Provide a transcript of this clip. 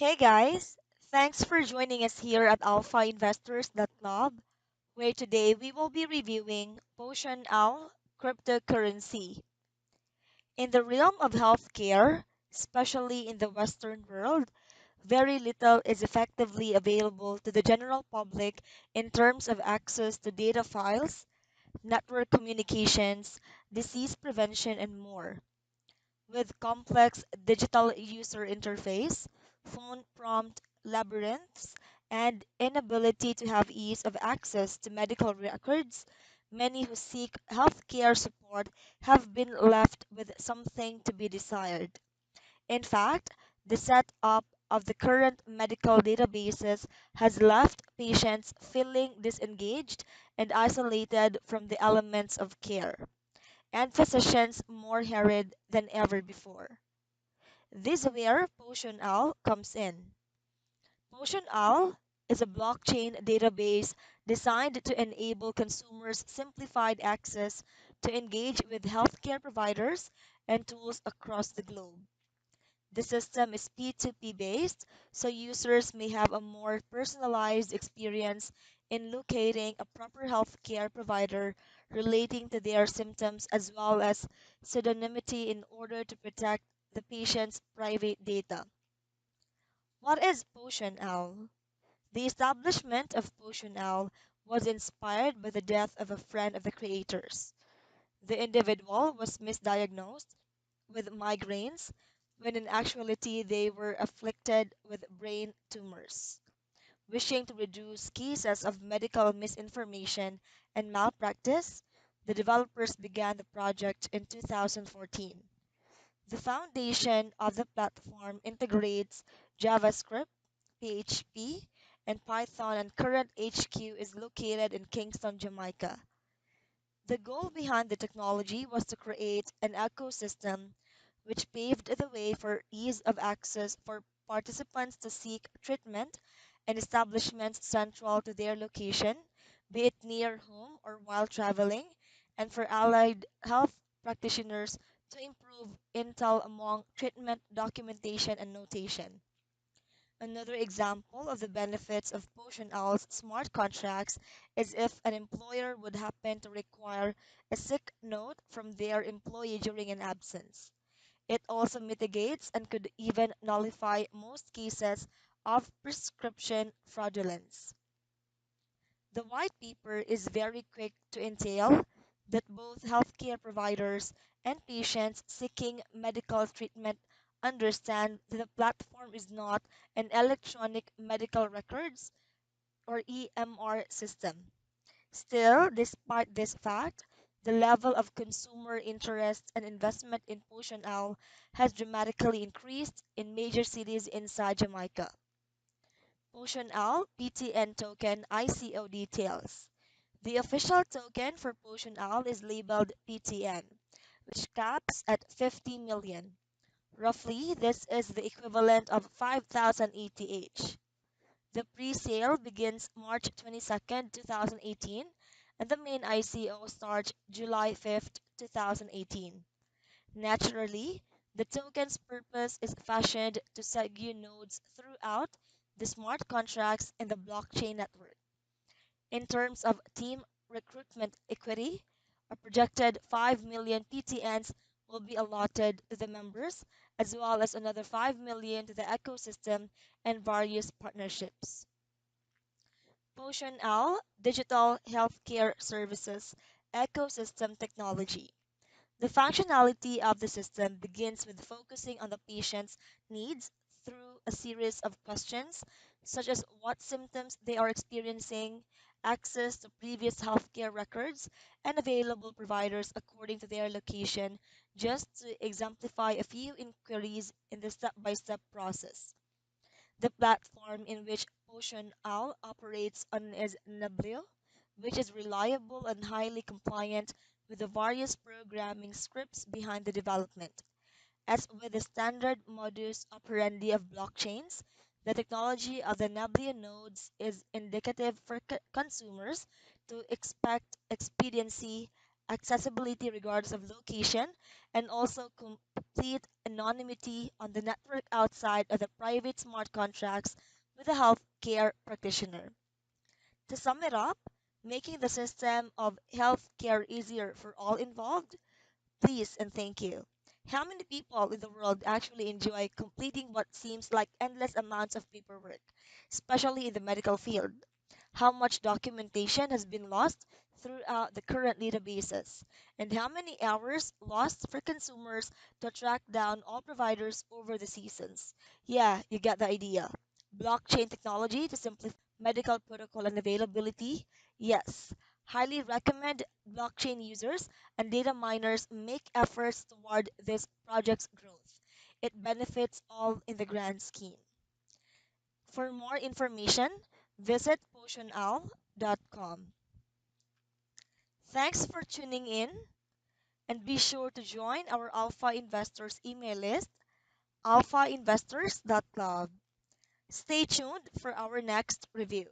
Hey guys, thanks for joining us here at alphainvestors.club, where today we will be reviewing PotionOwl cryptocurrency. In the realm of healthcare, especially in the Western world, very little is effectively available to the general public in terms of access to data files, network communications, disease prevention, and more. With complex digital user interface, phone prompt labyrinths, and inability to have ease of access to medical records, many who seek healthcare support have been left with something to be desired. In fact, the setup of the current medical databases has left patients feeling disengaged and isolated from the elements of care, and physicians more harried than ever before. This is where PotionOwl comes in. PotionOwl is a blockchain database designed to enable consumers simplified access to engage with healthcare providers and tools across the globe. The system is P2P based, so users may have a more personalized experience in locating a proper healthcare provider relating to their symptoms as well as pseudonymity in order to protect the patient's private data. What is PotionOwl? The establishment of PotionOwl was inspired by the death of a friend of the creators. The individual was misdiagnosed with migraines when in actuality they were afflicted with brain tumors. Wishing to reduce cases of medical misinformation and malpractice, the developers began the project in 2014. The foundation of the platform integrates JavaScript, PHP, and Python, and current HQ is located in Kingston, Jamaica. The goal behind the technology was to create an ecosystem which paved the way for ease of access for participants to seek treatment and establishments central to their location, be it near home or while traveling, and for allied health practitioners to improve intel among treatment documentation and notation. Another example of the benefits of Potion Owl's smart contracts is if an employer would happen to require a sick note from their employee during an absence. It also mitigates and could even nullify most cases of prescription fraudulence. The white paper is very quick to entail that both healthcare providers and patients seeking medical treatment understand that the platform is not an electronic medical records or EMR system. Still, despite this fact, the level of consumer interest and investment in Potion Owl has dramatically increased in major cities inside Jamaica. Potion Owl PTN token ICO details. The official token for Potion Owl is labeled PTN, which caps at 50 million. Roughly, this is the equivalent of 5,000 ETH. The pre-sale begins March 22nd, 2018, and the main ICO starts July 5th, 2018. Naturally, the token's purpose is fashioned to segue nodes throughout the smart contracts in the blockchain network. In terms of team recruitment equity, a projected 5 million PTNs will be allotted to the members, as well as another 5 million to the ecosystem and various partnerships. PotionOwl Digital Healthcare Services Ecosystem Technology. The functionality of the system begins with focusing on the patient's needs through a series of questions, such as what symptoms they are experiencing, access to previous healthcare records, and available providers according to their location, just to exemplify a few inquiries in the step by step process. The platform in which Potion Owl operates on is Nablio, which is reliable and highly compliant with the various programming scripts behind the development. As with the standard modus operandi of blockchains, the technology of the Nablio nodes is indicative for consumers to expect expediency, accessibility regardless of location, and also complete anonymity on the network outside of the private smart contracts with a healthcare practitioner. To sum it up, making the system of healthcare easier for all involved. Please and thank you. How many people in the world actually enjoy completing what seems like endless amounts of paperwork, especially in the medical field? How much documentation has been lost throughout the current databases? And how many hours lost for consumers to track down all providers over the seasons? Yeah, you get the idea. Blockchain technology to simplify medical protocol and availability? Yes. Highly recommend blockchain users and data miners make efforts toward this project's growth. It benefits all in the grand scheme. For more information, visit PotionOwl.com. Thanks for tuning in and be sure to join our Alpha Investors email list, alphainvestors.club. Stay tuned for our next review.